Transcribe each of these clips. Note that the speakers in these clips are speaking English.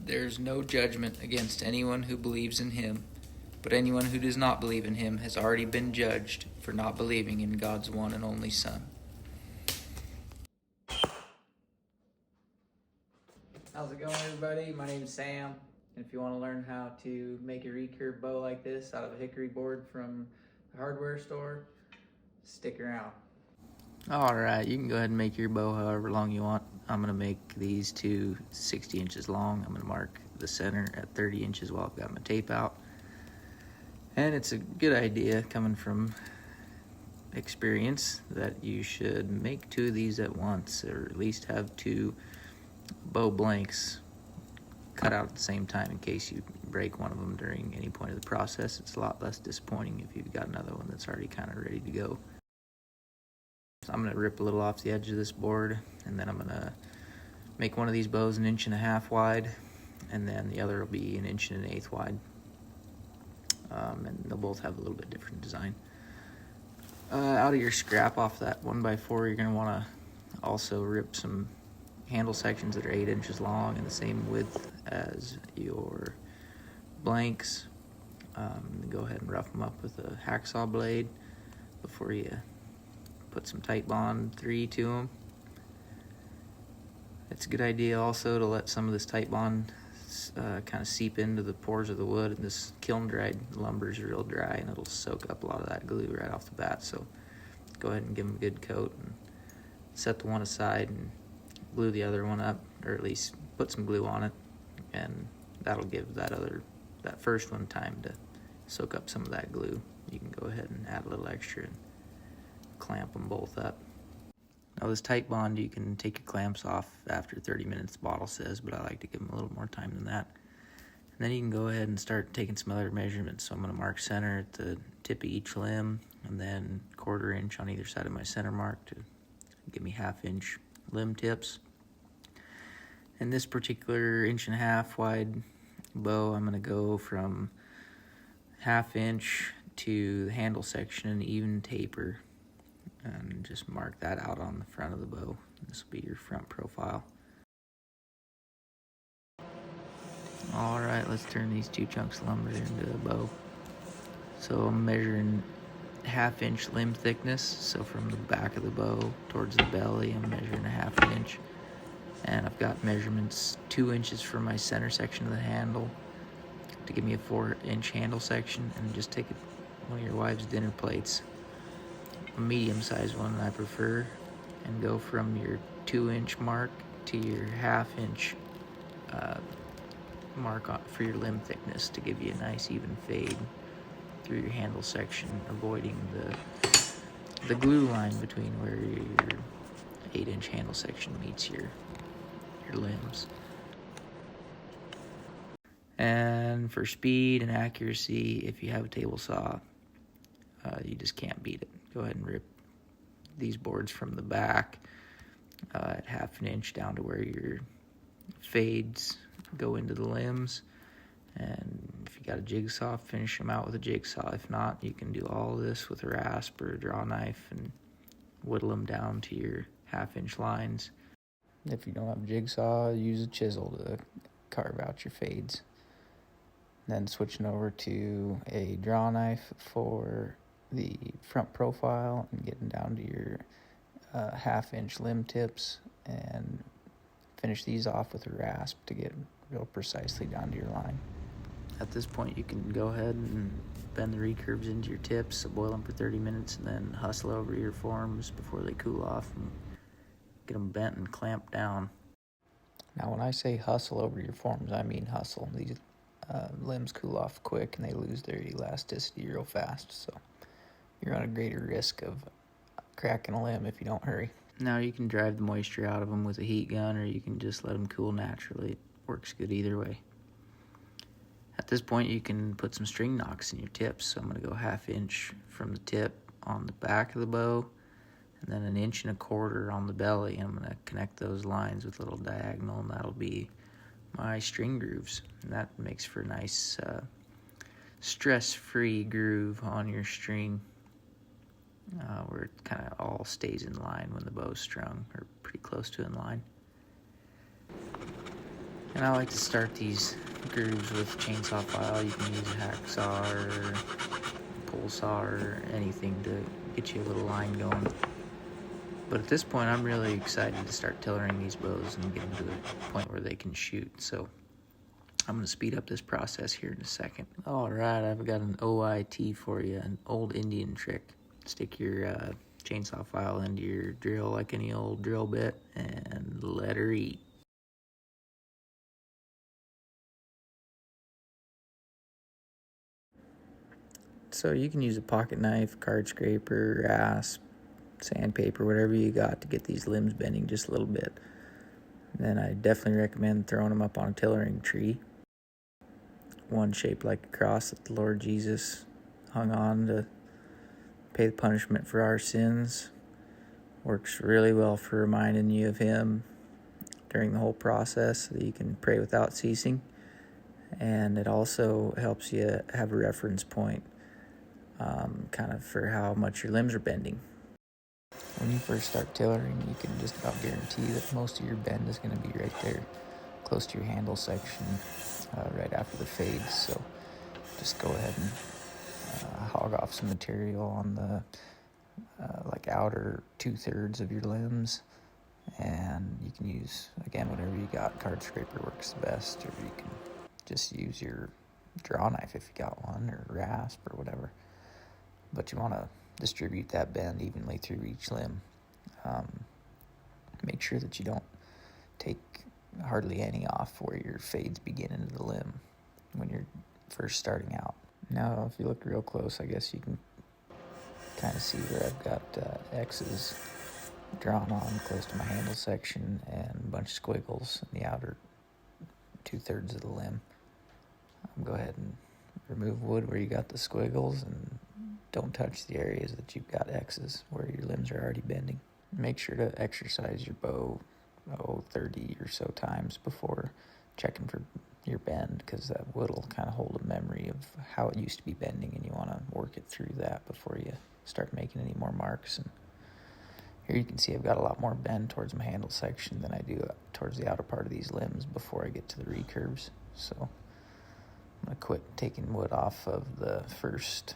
There is no judgment against anyone who believes in him, but anyone who does not believe in him has already been judged for not believing in God's one and only Son. How's it going, everybody? My name is Sam. And if you want to learn how to make a recurve bow like this out of a hickory board from the hardware store, stick around. Alright, you can go ahead and make your bow however long you want. I'm going to make these two 60 inches long. I'm going to mark the center at 30 inches while I've got my tape out. And it's a good idea, coming from experience, that you should make two of these at once, or at least have two bow blanks cut out at the same time in case you break one of them during any point of the process. It's a lot less disappointing if you've got another one that's already kind of ready to go. So I'm going to rip a little off the edge of this board, and then I'm going to make one of these bows 1.5 inches wide, and then the other will be 1 1/8 inches wide. And they'll both have a little bit different design. Out of your scrap off that 1x4, you're going to want to also rip some handle sections that are 8 inches long and the same width as your blanks. Go ahead and rough them up with a hacksaw blade before you put some Titebond 3 to them. It's a good idea also to let some of this Titebond kind of seep into the pores of the wood. And this kiln dried lumber is real dry and it'll soak up a lot of that glue right off the bat. So go ahead and give them a good coat and set the one aside and glue the other one up, or at least put some glue on it, and that'll give that first one time to soak up some of that glue. You can go ahead and add a little extra and clamp them both up. Now this Titebond, you can take your clamps off after 30 minutes, the bottle says, but I like to give them a little more time than that. And then you can go ahead and start taking some other measurements. So I'm going to mark center at the tip of each limb, and then 1/4 inch on either side of my center mark to give me 1/2 inch limb tips. In this particular 1.5 inch wide bow, I'm going to go from 1/2 inch to the handle section and even taper, and just mark that out on the front of the bow. This will be your front profile. Alright, let's turn these 2 chunks of lumber into a bow. So I'm measuring 1/2 inch limb thickness, so from the back of the bow towards the belly I'm measuring 1/2 inch. And I've got measurements 2 inches from my center section of the handle to give me a 4-inch handle section. And just take one of your wife's dinner plates, a medium-sized one I prefer, and go from your 2-inch mark to your 1/2 inch mark for your limb thickness to give you a nice even fade through your handle section, avoiding the glue line between where your 8-inch handle section meets your limbs. And for speed and accuracy, if you have a table saw, you just can't beat it. Go ahead and rip these boards from the back at 1/2 inch down to where your fades go into the limbs. And if you got a jigsaw, finish them out with a jigsaw. If not, you can do all this with a rasp or a draw knife and whittle them down to your 1/2 inch lines. If you don't have a jigsaw, use a chisel to carve out your fades. Then switching over to a draw knife for the front profile and getting down to your 1/2 inch limb tips, and finish these off with a rasp to get real precisely down to your line. At this point you can go ahead and bend the recurves into your tips, boil them for 30 minutes, and then hustle over your forms before they cool off and get them bent and clamped down. Now when I say hustle over your forms, I mean hustle. These limbs cool off quick and they lose their elasticity real fast, so you're on a greater risk of cracking a limb if you don't hurry. Now you can drive the moisture out of them with a heat gun, or you can just let them cool naturally. It works good either way. At this point you can put some string nocks in your tips. So I'm going to go 1/2 inch from the tip on the back of the bow, and then 1 1/4 inches on the belly. I'm going to connect those lines with a little diagonal, and that'll be my string grooves. And that makes for a nice stress-free groove on your string, where it kind of all stays in line when the bow's strung, or pretty close to in line. And I like to start these grooves with chainsaw file. You can use a hacksaw or pull saw or anything to get you a little line going. But at this point, I'm really excited to start tillering these bows and get them to the point where they can shoot. So I'm going to speed up this process here in a second. All right, I've got an OIT for you, an old Indian trick. Stick your chainsaw file into your drill like any old drill bit and let her eat. So you can use a pocket knife, card scraper, rasp, sandpaper, whatever you got to get these limbs bending just a little bit. And then I definitely recommend throwing them up on a tillering tree. One shaped like a cross that the Lord Jesus hung on to pay the punishment for our sins. Works really well for reminding you of Him during the whole process so that you can pray without ceasing. And it also helps you have a reference point kind of for how much your limbs are bending. When you first start tillering, you can just about guarantee that most of your bend is going to be right there, close to your handle section, right after the fades. So just go ahead and hog off some material on the like outer 2/3 of your limbs, and you can use, again, whatever you got. Card scraper works the best, or you can just use your draw knife if you got one, or rasp or whatever. But you want to distribute that bend evenly through each limb. Make sure that you don't take hardly any off where your fades begin into the limb when you're first starting out. Now, if you look real close, I guess you can kind of see where I've got X's drawn on close to my handle section and a bunch of squiggles in the outer 2/3 of the limb. Go ahead and remove wood where you got the squiggles, and don't touch the areas that you've got X's where your limbs are already bending. Make sure to exercise your bow 30 or so times before checking for your bend, because that wood will kind of hold a memory of how it used to be bending, and you want to work it through that before you start making any more marks. And here you can see I've got a lot more bend towards my handle section than I do towards the outer part of these limbs before I get to the recurves. So I'm going to quit taking wood off of the first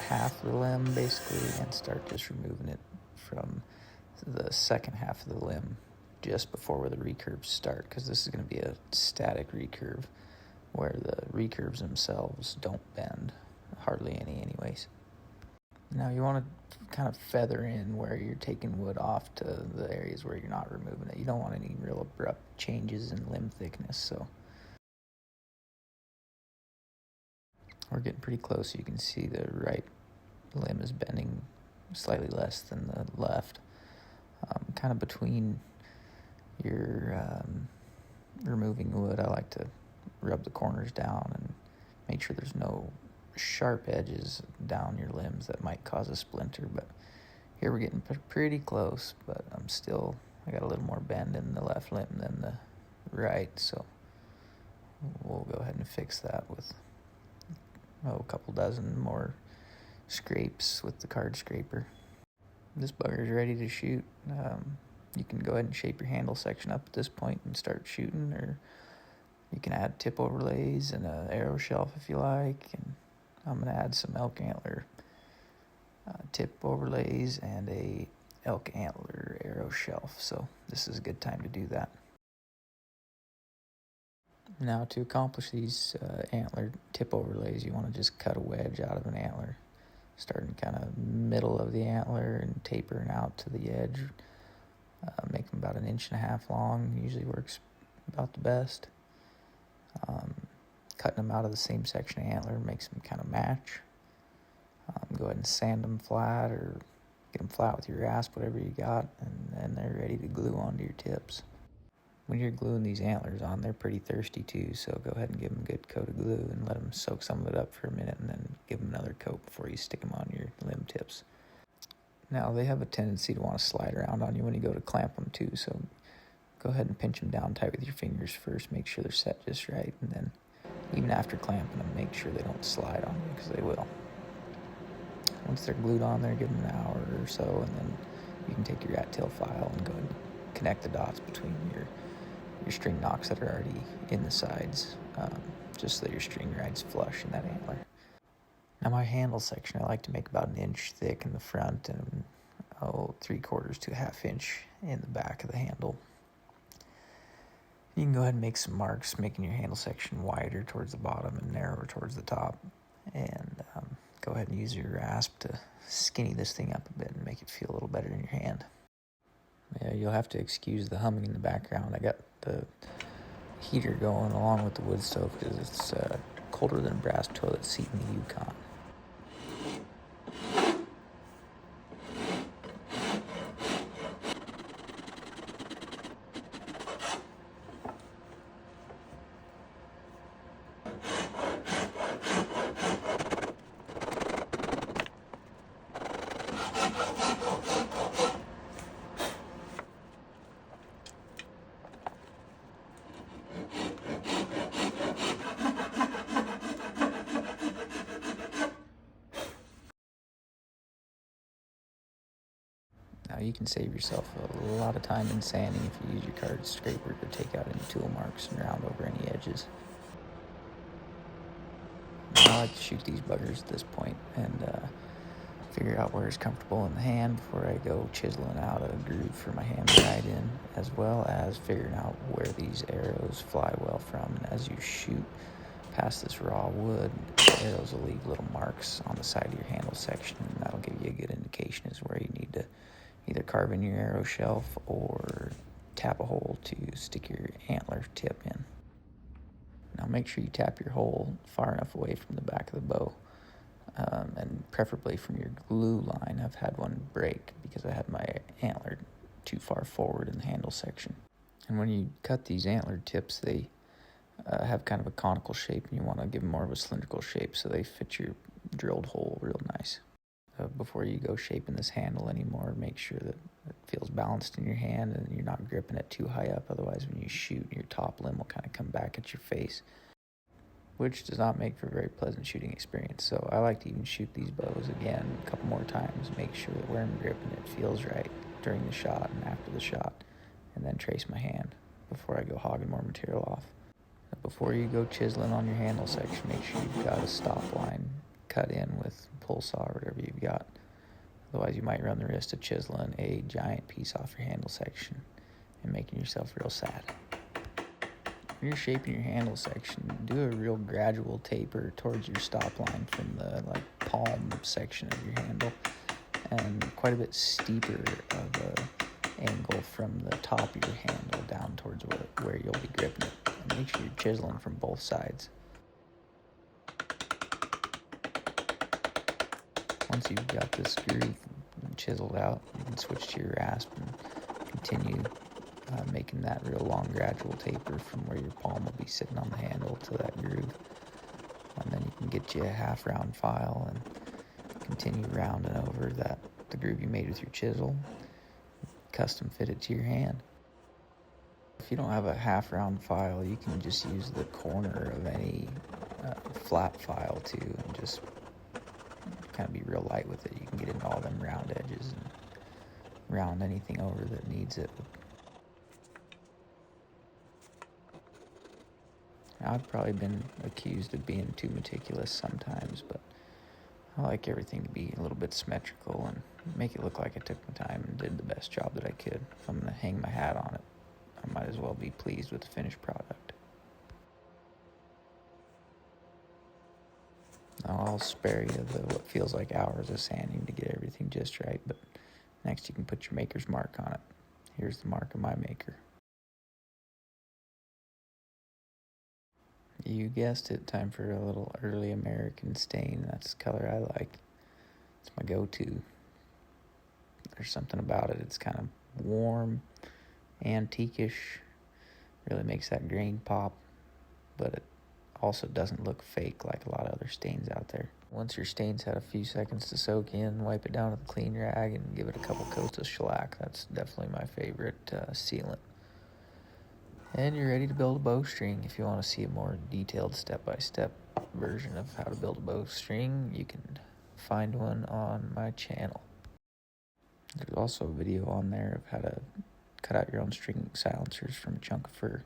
half of the limb basically and start just removing it from the second half of the limb just before where the recurves start, because this is going to be a static recurve where the recurves themselves don't bend, hardly any anyways. Now you want to kind of feather in where you're taking wood off to the areas where you're not removing it. You don't want any real abrupt changes in limb thickness. So we're getting pretty close. You can see the right limb is bending slightly less than the left. Kind of between your removing wood, I like to rub the corners down and make sure there's no sharp edges down your limbs that might cause a splinter. But here we're getting pretty close, but I got a little more bend in the left limb than the right, so we'll go ahead and fix that with a couple dozen more scrapes with the card scraper. This bugger is ready to shoot. You can go ahead and shape your handle section up at this point and start shooting, or you can add tip overlays and an arrow shelf if you like. And I'm going to add some elk antler tip overlays and a elk antler arrow shelf, so this is a good time to do that. Now, to accomplish these antler tip overlays, you want to just cut a wedge out of an antler, starting kind of middle of the antler and tapering out to the edge. Make them about 1.5 inches long, usually works about the best. Cutting them out of the same section of antler makes them kind of match. Go ahead and sand them flat, or get them flat with your rasp, whatever you got, and then they're ready to glue onto your tips. When you're gluing these antlers on, they're pretty thirsty too, so go ahead and give them a good coat of glue and let them soak some of it up for a minute, and then give them another coat before you stick them on your limb tips. Now, they have a tendency to want to slide around on you when you go to clamp them too, so go ahead and pinch them down tight with your fingers first, make sure they're set just right, and then even after clamping them, make sure they don't slide on you, because they will. Once they're glued on there, give them an hour or so, and then you can take your rat tail file and go and connect the dots between your your string nocks that are already in the sides, just so that your string rides flush in that antler. Now my handle section, I like to make about 1 inch thick in the front and 3/4 to 1/2 inch in the back of the handle. You can go ahead and make some marks, making your handle section wider towards the bottom and narrower towards the top. And go ahead and use your rasp to skinny this thing up a bit and make it feel a little better in your hand. Yeah, you'll have to excuse the humming in the background. I got the heater going along with the wood stove because it's colder than a brass toilet seat in the Yukon. Now you can save yourself a lot of time in sanding if you use your card scraper to take out any tool marks and round over any edges. I like to shoot these buggers at this point and figure out where it's comfortable in the hand before I go chiseling out a groove for my hand to ride in, as well as figuring out where these arrows fly well from. And as you shoot past this raw wood, the arrows will leave little marks on the side of your handle section, and that'll give you a good indication as where you need to either carve in your arrow shelf or tap a hole to stick your antler tip in. Now make sure you tap your hole far enough away from the back of the bow, and preferably from your glue line. I've had one break because I had my antler too far forward in the handle section. And when you cut these antler tips, they have kind of a conical shape, and you want to give them more of a cylindrical shape so they fit your drilled hole real nice. Before you go shaping this handle anymore, make sure that it feels balanced in your hand and you're not gripping it too high up. Otherwise, when you shoot, your top limb will kind of come back at your face, which does not make for a very pleasant shooting experience. So I like to even shoot these bows again a couple more times, make sure that where I'm gripping it feels right during the shot and after the shot, and then trace my hand before I go hogging more material off. Before you go chiseling on your handle section, make sure you've got a stop line cut in with pull saw or whatever you've got. Otherwise, you might run the risk of chiseling a giant piece off your handle section and making yourself real sad. When you're shaping your handle section, do a real gradual taper towards your stop line from the palm section of your handle, and quite a bit steeper of a angle from the top of your handle down towards where you'll be gripping it. And make sure you're chiseling from both sides. Once you've got this groove chiseled out, you can switch to your rasp and continue making that real long gradual taper from where your palm will be sitting on the handle to that groove. And then you can get you a half round file and continue rounding over the groove you made with your chisel, custom fit it to your hand. If you don't have a half round file, you can just use the corner of any flat file too, and just kind of be real light with it. You can get into all them round edges and round anything over that needs it. I've probably been accused of being too meticulous sometimes, but I like everything to be a little bit symmetrical and make it look like I took my time and did the best job that I could. If I'm going to hang my hat on it, I might as well be pleased with the finished product. Now, I'll spare you what feels like hours of sanding to get everything just right, but next you can put your maker's mark on it. Here's the mark of my maker. You guessed it, time for a little early American stain. That's the color I like. It's my go-to. There's something about it. It's kind of warm, antique-ish, really makes that grain pop, but it also doesn't look fake like a lot of other stains out there. Once your stain's had a few seconds to soak in, wipe it down with a clean rag and give it a couple coats of shellac. That's definitely my favorite sealant. And you're ready to build a bowstring. If you want to see a more detailed step-by-step version of how to build a bowstring, you can find one on my channel. There's also a video on there of how to cut out your own string silencers from a chunk of fur.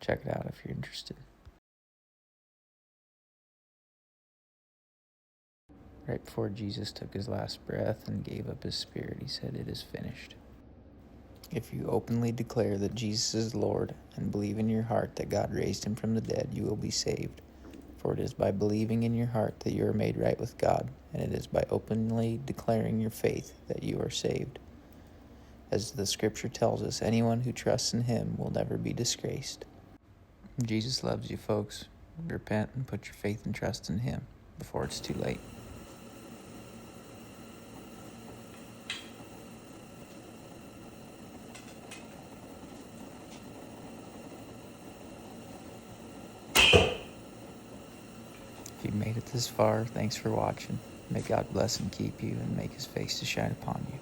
Check it out if you're interested. Right before Jesus took his last breath and gave up his spirit, he said, "It is finished." If you openly declare that Jesus is Lord and believe in your heart that God raised him from the dead, you will be saved. For it is by believing in your heart that you are made right with God, and it is by openly declaring your faith that you are saved. As the scripture tells us, anyone who trusts in him will never be disgraced. Jesus loves you, folks. Repent and put your faith and trust in him before it's too late. If you've made it this far, thanks for watching. May God bless and keep you and make his face to shine upon you.